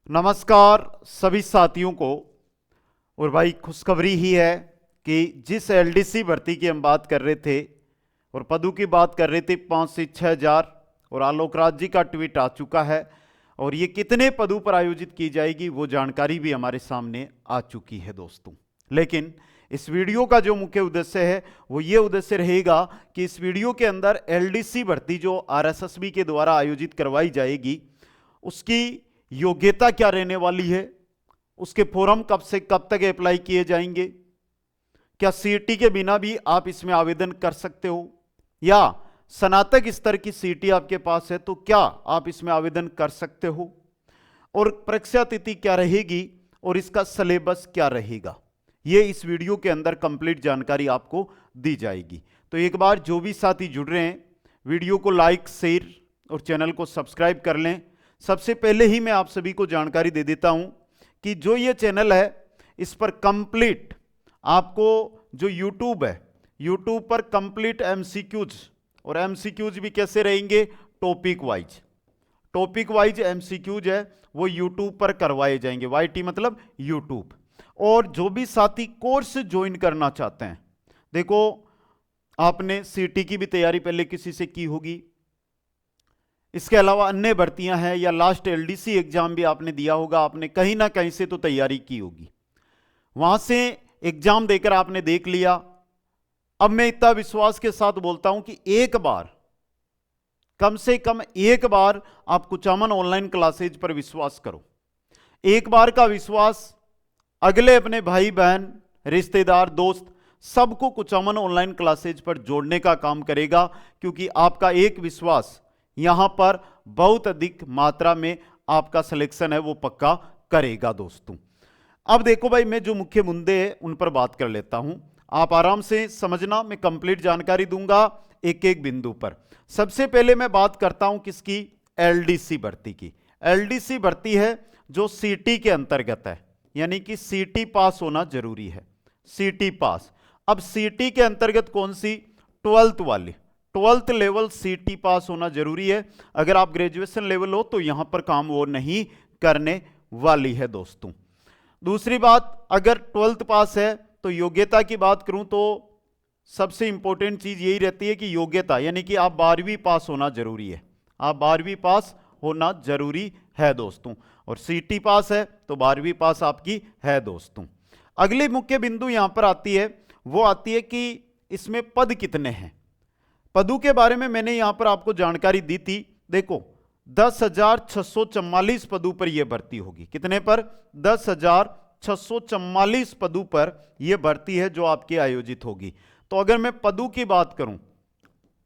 नमस्कार सभी साथियों को। और भाई खुशखबरी ही है कि जिस एलडीसी भर्ती की हम बात कर रहे थे और पदों की बात कर रहे थे 5 से 6 हजार, और आलोक राज जी का ट्वीट आ चुका है और ये कितने पदों पर आयोजित की जाएगी वो जानकारी भी हमारे सामने आ चुकी है दोस्तों। लेकिन इस वीडियो का जो मुख्य उद्देश्य है वो ये उद्देश्य रहेगा कि इस वीडियो के अंदर एलडीसी भर्ती जो आरएसएसबी के द्वारा आयोजित करवाई जाएगी उसकी योग्यता क्या रहने वाली है, उसके फॉर्म कब से कब तक अप्लाई किए जाएंगे, क्या सीईटी के बिना भी आप इसमें आवेदन कर सकते हो या स्नातक स्तर की सीईटी आपके पास है तो क्या आप इसमें आवेदन कर सकते हो, और परीक्षा तिथि क्या रहेगी और इसका सिलेबस क्या रहेगा, ये इस वीडियो के अंदर कंप्लीट जानकारी आपको दी जाएगी। तो एक बार जो भी साथी जुड़ रहे हैं वीडियो को लाइक शेयर और चैनल को सब्सक्राइब कर लें। सबसे पहले ही मैं आप सभी को जानकारी दे देता हूं कि जो ये चैनल है इस पर कंप्लीट आपको जो यूट्यूब है, यूट्यूब पर कंप्लीट एमसीक्यूज, और एमसीक्यूज भी कैसे रहेंगे, टॉपिक वाइज एमसीक्यूज है वो यूट्यूब पर करवाए जाएंगे। वाईटी मतलब यूट्यूब। और जो भी साथी कोर्स ज्वाइन करना चाहते हैं, देखो आपने सीटी की भी तैयारी पहले किसी से की होगी, इसके अलावा अन्य भर्तियां हैं या लास्ट एलडीसी एग्जाम भी आपने दिया होगा, आपने कहीं ना कहीं से तो तैयारी की होगी, वहां से एग्जाम देकर आपने देख लिया। अब मैं इतना विश्वास के साथ बोलता हूं कि एक बार, कम से कम एक बार आप कुचामन ऑनलाइन क्लासेज पर विश्वास करो। एक बार का विश्वास अगले अपने भाई बहन रिश्तेदार दोस्त सबको कुचामन ऑनलाइन क्लासेज पर जोड़ने का काम करेगा, क्योंकि आपका एक विश्वास यहां पर बहुत अधिक मात्रा में आपका सिलेक्शन है वो पक्का करेगा दोस्तों। अब देखो भाई, मैं जो मुख्य मुद्दे हैं उन पर बात कर लेता हूं, आप आराम से समझना, मैं कंप्लीट जानकारी दूंगा एक एक बिंदु पर। सबसे पहले मैं बात करता हूं किसकी, एलडीसी भर्ती की। एलडीसी भर्ती है जो सीटी के अंतर्गत है, यानी कि सीटी पास होना जरूरी है, सीटी पास। अब सीटी के अंतर्गत कौन सी, 12th वाली, 12th लेवल सीटी पास होना जरूरी है। अगर आप ग्रेजुएशन लेवल हो तो यहां पर काम वो नहीं करने वाली है दोस्तों। दूसरी बात, अगर 12th पास है तो योग्यता की बात करूं तो सबसे इंपॉर्टेंट चीज यही रहती है कि योग्यता, यानी कि आप 12वीं पास होना जरूरी है, आप 12वीं पास होना जरूरी है दोस्तों। और सीटी पास है तो 12वीं पास आपकी है दोस्तों। अगली मुख्य बिंदु यहां पर आती है, वो आती है कि इसमें पद कितने हैं। पदों के बारे में मैंने यहां पर आपको जानकारी दी थी। देखो 10,644 पदों पर यह भर्ती होगी। कितने पर, 10,644 पदों पर यह भर्ती है जो आपकी आयोजित होगी। तो अगर मैं पदों की बात करूं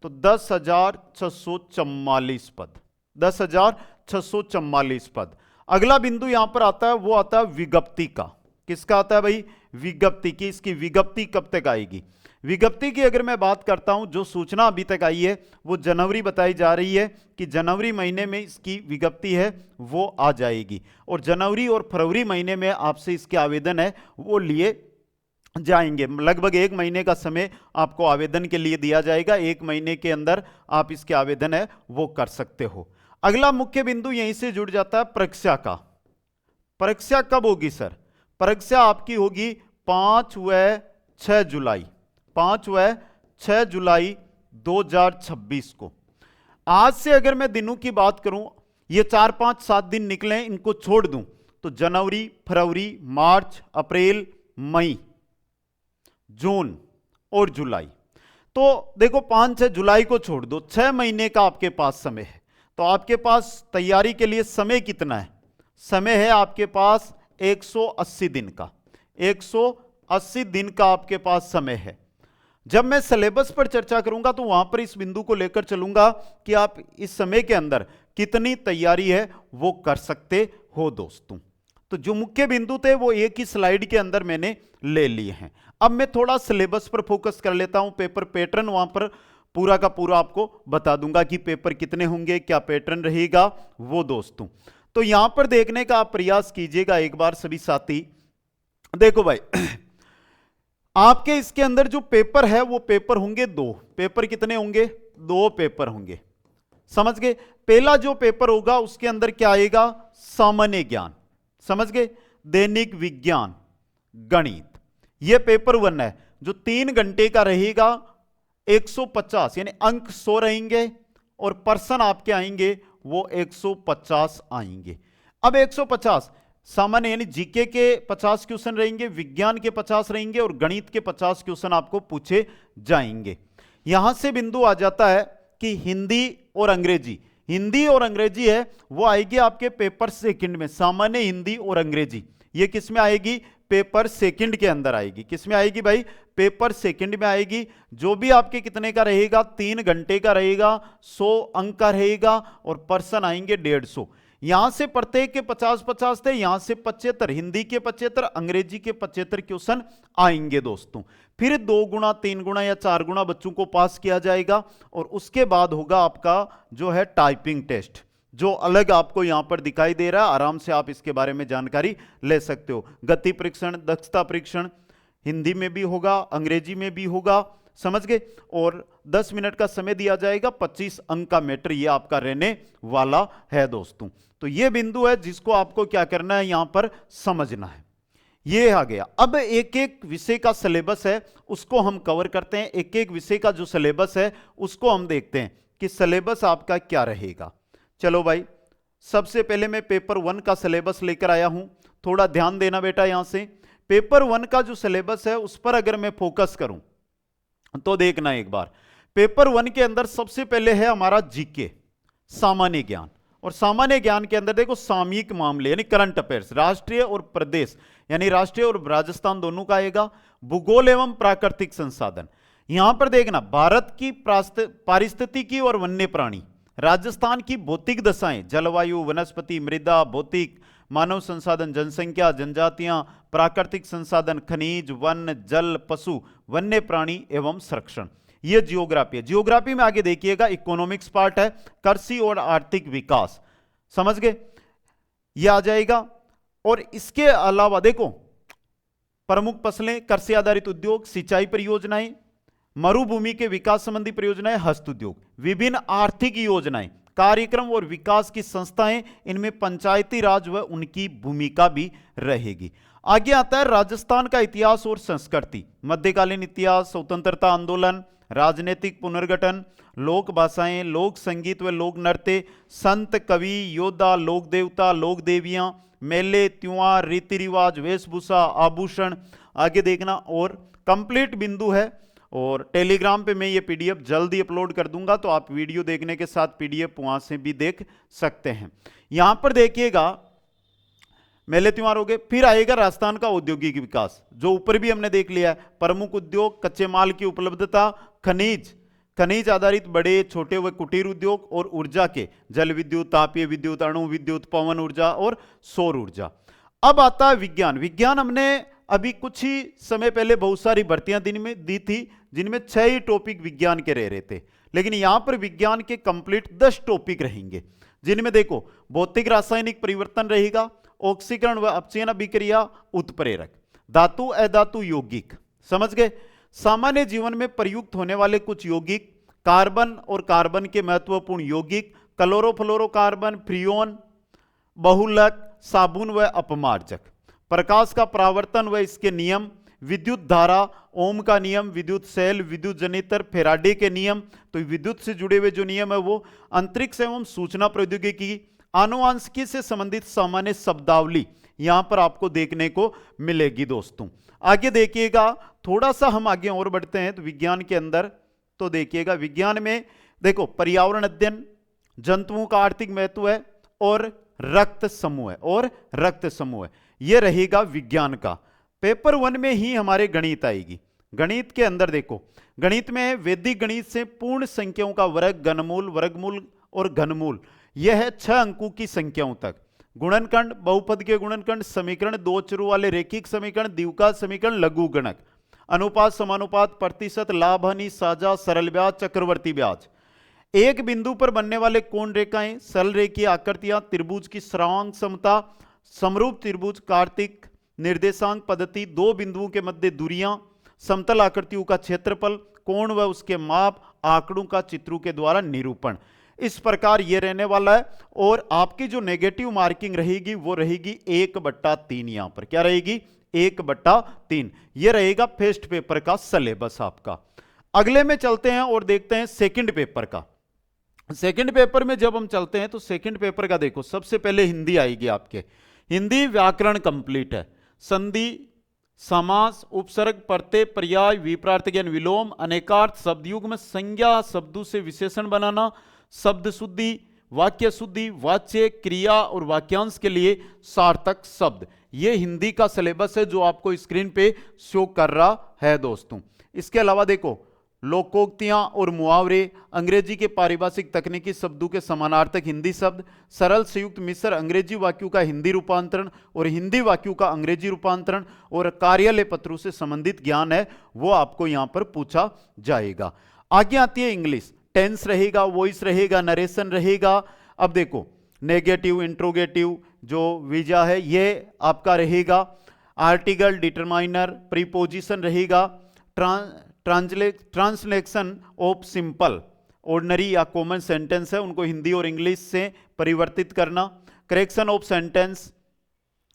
तो 10,644 पद, 10,644 पद। अगला बिंदु यहां पर आता है वो आता है विज्ञप्ति का। किसका आता है भाई, विज्ञप्ति की। इसकी विज्ञप्ति कब तक आएगी, विज्ञप्ति की अगर मैं बात करता हूं, जो सूचना अभी तक आई है वो जनवरी बताई जा रही है कि जनवरी महीने में इसकी विज्ञप्ति है वो आ जाएगी, और जनवरी और फरवरी महीने में आपसे इसके आवेदन है वो लिए जाएंगे। लगभग 1 महीने का समय आपको आवेदन के लिए दिया जाएगा, 1 महीने के अंदर आप इसके आवेदन है वो कर सकते हो। अगला मुख्य बिंदु यहीं से जुड़ जाता है परीक्षा का। परीक्षा कब होगी सर, परीक्षा आपकी होगी 5 व 6 जुलाई, 5 व 6 जुलाई 2026 को। आज से अगर मैं दिनों की बात करूं, ये 4, 5, 7 दिन निकले, इनको छोड़ दूं तो जनवरी, फरवरी, मार्च, अप्रैल, मई, जून और जुलाई। तो देखो 5, 6 जुलाई को छोड़ दो, 6 महीने का आपके पास समय है। तो आपके पास तैयारी के लिए समय कितना है, समय है आपके पास 180 दिन का, 180 दिन का आपके पास समय है। जब मैं सिलेबस पर चर्चा करूंगा तो वहां पर इस बिंदु को लेकर चलूंगा कि आप इस समय के अंदर कितनी तैयारी है वो कर सकते हो दोस्तों। तो जो मुख्य बिंदु थे वो एक ही स्लाइड के अंदर मैंने ले लिए हैं। अब मैं थोड़ा सिलेबस पर फोकस कर लेता हूं, पेपर पैटर्न वहां पर पूरा का पूरा आपको बता दूंगा कि पेपर कितने होंगे, क्या पैटर्न रहेगा वो दोस्तों। तो यहां पर देखने का आप प्रयास कीजिएगा एक बार सभी साथी। देखो भाई आपके इसके अंदर जो पेपर है वो पेपर होंगे 2। पेपर कितने होंगे, 2 पेपर होंगे, समझ गए। पहला जो पेपर होगा उसके अंदर क्या आएगा, सामान्य ज्ञान, समझ गए। दैनिक विज्ञान गणित, यह पेपर 1 है जो 3 घंटे का रहेगा। 150 यानी अंक 100 रहेंगे और पर्सन आपके आएंगे वो 150 आएंगे। अब 150 सामान्य यानी जीके के 50 क्वेश्चन रहेंगे, विज्ञान के 50 रहेंगे और गणित के 50 क्वेश्चन आपको पूछे जाएंगे। यहां से बिंदु आ जाता है कि हिंदी और अंग्रेजी, हिंदी और अंग्रेजी है वो आएगी आपके पेपर सेकंड में। सामान्य हिंदी और अंग्रेजी ये किस में आएगी? पेपर सेकंड के अंदर आएगी। किस में आएगी भाई? पेपर सेकंड में आएगी। जो भी आपके कितने का रहेगा? 3 घंटे का रहेगा, 100 अंक का रहेगा और पर्सन आएंगे 150। यहां से प्रत्येक के 50-50 थे, यहां से 75, हिंदी के 75, अंग्रेजी के 75 क्वेश्चन आएंगे दोस्तों। फिर 2 गुना, 3 गुना या 4 गुना बच्चों को पास किया जाएगा और उसके बाद होगा आपका जो है टाइपिंग टेस्ट, जो अलग आपको यहां पर दिखाई दे रहा है। आराम से आप इसके बारे में जानकारी ले सकते हो। गति परीक्षण, दक्षता परीक्षण हिंदी में भी होगा, अंग्रेजी में भी होगा, समझ गए। और 10 मिनट का समय दिया जाएगा। 25 अंक का मैटर ये आपका रहने वाला है दोस्तों। तो ये बिंदु है जिसको आपको क्या करना है, यहां पर समझना है। ये आ गया। अब एक एक विषय का सिलेबस है उसको हम कवर करते हैं। एक एक विषय का जो सिलेबस है उसको हम देखते हैं कि सिलेबस आपका क्या रहेगा। चलो भाई, सबसे पहले मैं पेपर 1 का सिलेबस लेकर आया हूं। थोड़ा ध्यान देना बेटा। यहां से पेपर 1 का जो सिलेबस है उस पर अगर मैं फोकस करूं तो देखना एक बार। पेपर 1 के अंदर सबसे पहले है हमारा जीके, सामान्य ज्ञान। और सामान्य ज्ञान के अंदर देखो सामयिक मामले यानी करंट अफेयर्स, राष्ट्रीय और प्रदेश यानी राष्ट्रीय और राजस्थान दोनों का आएगा। भूगोल एवं प्राकृतिक संसाधन, यहां पर देखना भारत की पारिस्थितिकी और वन्य प्राणी, राजस्थान की भौतिक दशाएं, जलवायु, वनस्पति, मृदा, भौतिक, मानव संसाधन, जनसंख्या, जनजातियां, प्राकृतिक संसाधन, खनिज, वन, जल, पशु, वन्य प्राणी एवं संरक्षण। ये जियोग्राफी है। जियोग्राफी में आगे देखिएगा इकोनॉमिक्स पार्ट है, कृषि और आर्थिक विकास, समझ गए, ये आ जाएगा। और इसके अलावा देखो प्रमुख फसलें, कृषि आधारित उद्योग, सिंचाई परियोजनाएं, मरुभूमि के विकास संबंधी परियोजनाएं, हस्त उद्योग, विभिन्न आर्थिक योजनाएं, कार्यक्रम और विकास की संस्थाएं, इनमें पंचायती राज व उनकी भूमिका भी रहेगी। आगे आता है राजस्थान का इतिहास और संस्कृति, मध्यकालीन इतिहास, स्वतंत्रता आंदोलन, राजनीतिक पुनर्गठन, लोक भाषाएं, लोक संगीत व लोक नृत्य, संत, कवि, योद्धा, लोक देवता, लोक देवियां, मेले, त्योहार, रीति रिवाज, वेशभूषा, आभूषण। आगे देखना और कंप्लीट बिंदु है। और टेलीग्राम पे मैं ये पीडीएफ जल्दी अपलोड कर दूंगा, तो आप वीडियो देखने के साथ पीडीएफ वहां से भी देख सकते हैं। यहां पर देखिएगा मेले त्योहार हो गए। फिर आएगा राजस्थान का औद्योगिक विकास, जो ऊपर भी हमने देख लिया है। प्रमुख उद्योग, कच्चे माल की उपलब्धता, खनिज, खनिज आधारित बड़े, छोटे व कुटीर उद्योग और ऊर्जा के, जल विद्युत, तापीय विद्युत, अणु विद्युत, पवन ऊर्जा और सौर ऊर्जा। अब आता है विज्ञान। विज्ञान हमने अभी कुछ ही समय पहले बहुत सारी भर्तियां दिन में दी थी, जिनमें 6 ही टॉपिक विज्ञान के रह रहे थे। लेकिन यहां पर विज्ञान के कंप्लीट 10 टॉपिक रहेंगे, जिनमें देखो भौतिक रासायनिक परिवर्तन रहेगा, ऑक्सीकरण व अपचयन अभिक्रिया, उत्प्रेरक, धातु अधातु यौगिक, समझ गए। सामान्य जीवन में प्रयुक्त होने वाले कुछ यौगिक, कार्बन और कार्बन के महत्वपूर्ण यौगिक, क्लोरोफ्लोरोकार्बन, फ्रियोन, बहुलक, साबुन व अपमार्जक, प्रकाश का परावर्तन व इसके नियम, विद्युत धारा, ओम का नियम, विद्युत सेल, विद्युत जनित्र, फेराडे के नियम। तो विद्युत से जुड़े हुए जो नियम है वो, अंतरिक्ष एवं सूचना प्रौद्योगिकी, आनुवांशिकी से संबंधित सामान्य शब्दावली यहां पर आपको देखने को मिलेगी दोस्तों। आगे देखिएगा, थोड़ा सा हम आगे और बढ़ते हैं तो विज्ञान के अंदर तो देखिएगा, विज्ञान में देखो पर्यावरण अध्ययन, जंतुओं का आर्थिक महत्व है और रक्त समूह है, और रक्त समूह है, यह रहेगा विज्ञान का। पेपर 1 में ही हमारे गणित आएगी। गणित के अंदर देखो, गणित में वैदिक गणित से पूर्ण संख्याओं का वर्ग, घनमूल, वर्गमूल और घनमूल, यह है 6 अंकों की संख्याओं तक। गुणनखंड, बहुपद के गुणनखंड, समीकरण, 2 चरों वाले रैखिक समीकरण, द्विघात समीकरण, लघु गणक, अनुपात, समानुपात, प्रतिशत, लाभ हानि, साझा, सरल ब्याज, चक्रवर्ती ब्याज, एक बिंदु पर बनने वाले कोण रेखाएं, सरल रेखीय आकृतियां, त्रिभुज की सरांक समता, समरूप त्रिभुज, कार्तिक निर्देशांक पद्धति, 2 बिंदुओं के मध्य दूरियां, समतल आकृतियों का क्षेत्रफल, कोण व उसके माप, आंकड़ों का चित्रों के द्वारा निरूपण। इस प्रकार ये रहने वाला है। और आपकी जो नेगेटिव मार्किंग रहेगी वो रहेगी 1/3। यहां पर क्या रहेगी? 1/3। ये रहेगा फर्स्ट पेपर का सिलेबस आपका। अगले में चलते हैं और देखते हैं सेकंड पेपर का। सेकंड पेपर में जब हम चलते हैं तो सेकंड पेपर का देखो, सबसे पहले हिंदी आएगी आपके। हिंदी व्याकरण कंप्लीट है। संधि, समास, उपसर्ग, प्रत्यय, पर्याय, विपरीत, विलोम, अनेकार्थ, शब्दयुग में संज्ञा, शब्दों से विशेषण बनाना, शब्द शुद्धि, वाक्य शुद्धि, वाच्य, क्रिया और वाक्यांश के लिए सार्थक शब्द। ये हिंदी का सिलेबस है जो आपको स्क्रीन पे शो कर रहा है दोस्तों। इसके अलावा देखो लोकोक्तियां और मुहावरे, अंग्रेजी के पारिभाषिक तकनीकी शब्दों के समानार्थक हिंदी शब्द, सरल संयुक्त मिश्र अंग्रेजी वाक्यों का हिंदी रूपांतरण और हिंदी वाक्यों का अंग्रेजी रूपांतरण, और कार्यालय पत्रों से संबंधित ज्ञान है वो आपको यहां पर पूछा जाएगा। आगे आती है इंग्लिश। टेंस रहेगा, वॉइस रहेगा, नरेशन रहेगा। अब देखो नेगेटिव, इंट्रोगेटिव, जो वीजा है ये आपका रहेगा। आर्टिकल, डिटरमाइनर, प्रीपोजिशन रहेगा। ट्रांसलेशन ऑफ सिंपल, ऑर्डिनरी या कॉमन सेंटेंस है उनको हिंदी और इंग्लिश से परिवर्तित करना। Correction of sentence,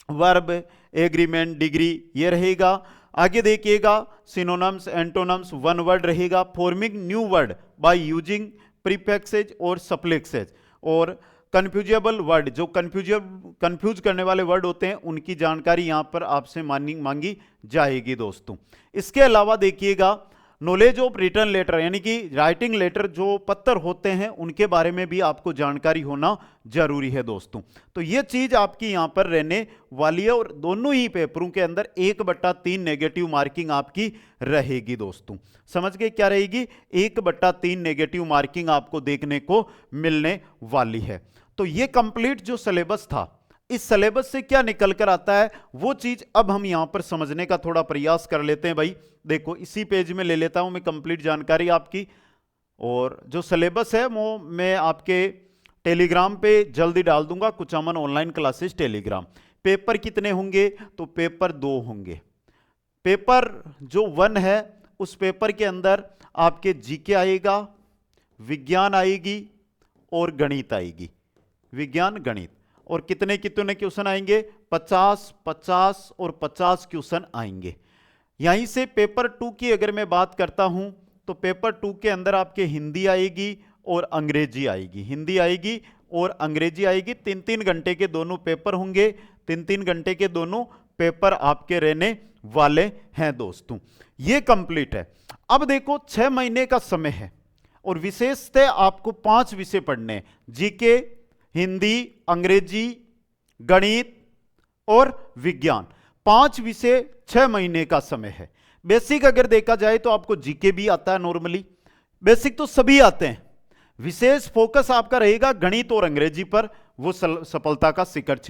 verb, agreement, degree, ये रहेगा। आगे देखिएगा सिनोनिम्स, एंटोनिम्स, वन वर्ड रहेगा। Forming new word by using prefixes और सफिक्सेज, और कंफ्यूजेबल वर्ड, जो कंफ्यूज करने वाले वर्ड होते हैं उनकी जानकारी यहां पर आपसे मांगी जाएगी दोस्तों। इसके अलावा देखिएगा नॉलेज ऑफ रिटर्न लेटर, यानी कि राइटिंग लेटर जो पत्र होते हैं उनके बारे में भी आपको जानकारी होना जरूरी है दोस्तों। तो ये चीज आपकी यहां पर रहने वाली है, और दोनों ही पेपरों के अंदर 1/3 नेगेटिव मार्किंग आपकी रहेगी दोस्तों। समझ गए क्या रहेगी? 1/3 नेगेटिव मार्किंग आपको देखने को मिलने वाली है। तो ये कंप्लीट जो सिलेबस था, इस सिलेबस से क्या निकल कर आता है वो चीज अब हम यहां पर समझने का थोड़ा प्रयास कर लेते हैं। भाई देखो इसी पेज में ले लेता हूं मैं कंप्लीट जानकारी आपकी, और जो सिलेबस है वो मैं आपके टेलीग्राम पे जल्दी डाल दूंगा, Kuchaman online classes Telegram. Paper कितने होंगे? तो पेपर 2 होंगे। पेपर जो 1 है उस पेपर के अंदर आपके जीके आएगा, विज्ञान आएगी और गणित आएगी। विज्ञान, गणित, और कितने कितने क्वेश्चन आएंगे? 50, 50 और 50 क्वेश्चन आएंगे। यहीं से पेपर 2 की अगर मैं बात करता हूं तो पेपर 2 के अंदर आपके हिंदी आएगी और अंग्रेजी आएगी। हिंदी आएगी और अंग्रेजी आएगी। 3-3 घंटे के दोनों पेपर होंगे। 3-3 घंटे के दोनों पेपर आपके रहने वाले हैं दोस्तों। ये कंप्लीट है। अब देखो 6 महीने का समय है और विशेषतः आपको 5 विषय पढ़ने हैं, जीके, हिंदी, अंग्रेजी, गणित और विज्ञान। 5 विषय 6 महीने का समय है। बेसिक अगर देखा जाए तो आपको जीके भी आता है नॉर्मली, बेसिक तो सभी आते हैं। विशेष फोकस आपका रहेगा गणित और अंग्रेजी पर, वो सफलता का शिखर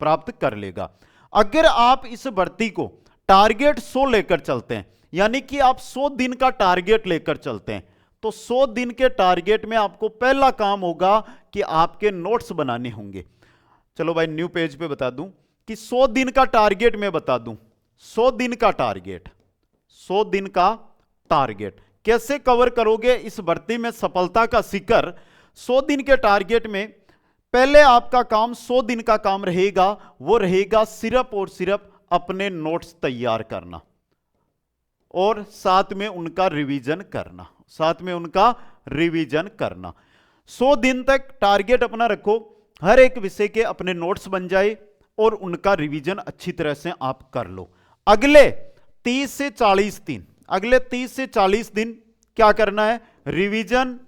प्राप्त कर लेगा। अगर आप इस भर्ती को टारगेट 100 लेकर चलते हैं, यानी कि आप 100 दिन का टारगेट लेकर चलते हैं, तो 100 दिन के टारगेट में आपको पहला काम होगा कि आपके नोट्स बनाने होंगे। चलो भाई न्यू पेज पे बता दूं कि 100 दिन का टारगेट मैं बता दूं। 100 दिन का टारगेट, 100 दिन का टारगेट कैसे कवर करोगे इस भर्ती में सफलता का शिखर? 100 दिन के टारगेट में पहले आपका काम 100 दिन का काम रहेगा, वो रहेगा सिर्फ और सिर्फ अपने नोट्स तैयार करना और साथ में उनका रिवीजन करना, साथ में उनका रिवीजन करना। 100 दिन तक टारगेट अपना रखो, हर एक विषय के अपने नोट्स बन जाए और उनका रिवीजन अच्छी तरह से आप कर लो। अगले 30 से 40 दिन, अगले 30 से 40 दिन क्या करना है? रिवीजन,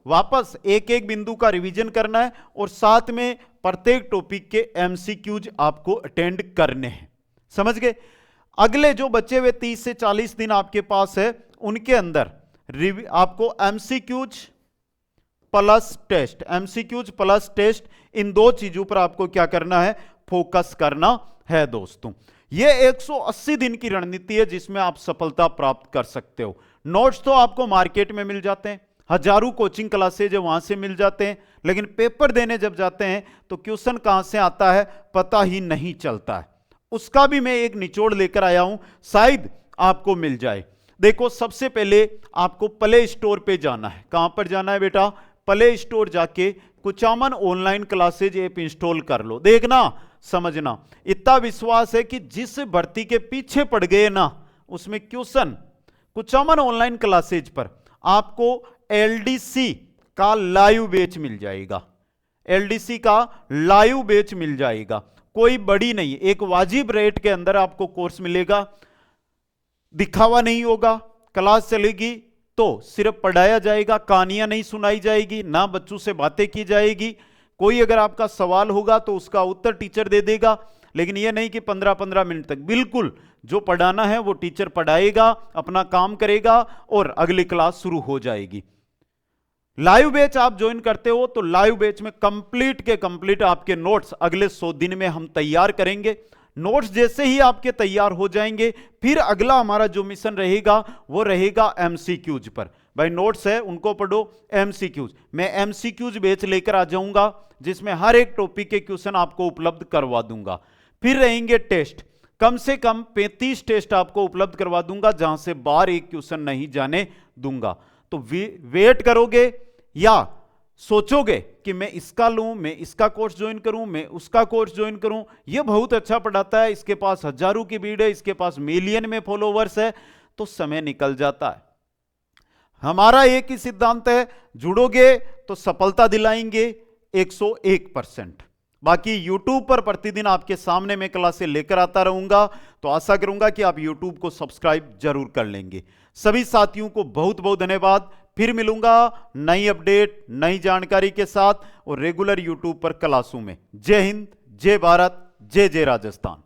वापस एक एक बिंदु का रिवीजन करना है और साथ में प्रत्येक टॉपिक के एमसीक्यूज आपको अटेंड करने हैं। समझ गए? अगले जो बचे हुए 30 से 40 दिन आपके पास है, उनके अंदर आपको MCQs plus test, MCQs plus test, इन 2 चीजों पर आपको क्या करना है? फोकस करना है दोस्तों। यह 180 दिन की रणनीति है जिसमें आप सफलता प्राप्त कर सकते हो। नोट्स तो आपको मार्केट में मिल जाते हैं, हजारों कोचिंग क्लासेज है वहां से मिल जाते हैं, लेकिन पेपर देने जब जाते हैं तो क्वेश्चन कहां से आता है पता ही नहीं चलता है। उसका भी मैं एक निचोड़ लेकर आया हूं, शायद आपको मिल जाए। देखो सबसे पहले आपको प्ले स्टोर पे जाना है। कहां पर जाना है बेटा? प्ले स्टोर जाके Kuchaman online classes app install कर लो। देखना, समझना, इतना विश्वास है कि जिस भर्ती के पीछे पड़ गए ना, उसमें क्वेश्चन कुचामन ऑनलाइन क्लासेज पर आपको एलडीसी का लाइव बैच मिल जाएगा। एलडीसी का लाइव बैच मिल जाएगा, कोई बड़ी नहीं, एक वाजिब रेट के अंदर आपको कोर्स मिलेगा। दिखावा नहीं होगा, क्लास चलेगी तो सिर्फ पढ़ाया जाएगा, कहानियां नहीं सुनाई जाएगी, ना बच्चों से बातें की जाएगी। कोई अगर आपका सवाल होगा तो उसका उत्तर टीचर दे देगा, लेकिन यह नहीं कि 15-15 मिनट तक, बिल्कुल जो पढ़ाना है वो टीचर पढ़ाएगा, अपना काम करेगा और अगली क्लास शुरू हो जाएगी। लाइव बैच आप ज्वाइन करते हो तो लाइव बैच में कंप्लीट के कंप्लीट आपके नोट्स अगले 100 दिन में हम तैयार करेंगे। नोट्स जैसे ही आपके तैयार हो जाएंगे, फिर अगला हमारा जो मिशन रहेगा वो रहेगा एमसीक्यूज पर। भाई नोट्स है उनको पढ़ो, एमसीक्यूज, मैं एमसीक्यूज बैच लेकर आ जाऊंगा जिसमें हर एक टॉपिक के क्वेश्चन आपको उपलब्ध करवा दूंगा। फिर रहेंगे टेस्ट, कम से कम 35 टेस्ट आपको उपलब्ध करवा दूंगा, जहां से बार एक क्वेश्चन नहीं जाने दूंगा। तो वेट करोगे या सोचोगे कि मैं इसका लूं, मैं इसका कोर्स ज्वाइन करूं, मैं उसका कोर्स ज्वाइन करूं, यह बहुत अच्छा पढ़ाता है, इसके पास हजारों की भीड़ है, इसके पास मिलियन में फॉलोवर्स है, तो समय निकल जाता है। हमारा एक ही सिद्धांत है, जुड़ोगे तो सफलता दिलाएंगे 101%। बाकी YouTube पर प्रतिदिन आपके सामने मैं क्लासें लेकर आता रहूंगा, तो आशा करूंगा कि आप YouTube को सब्सक्राइब जरूर कर लेंगे। सभी साथियों को बहुत बहुत धन्यवाद। फिर मिलूंगा नई अपडेट, नई जानकारी के साथ और रेगुलर YouTube पर क्लासों में। जय हिंद, जय भारत, जय जय राजस्थान।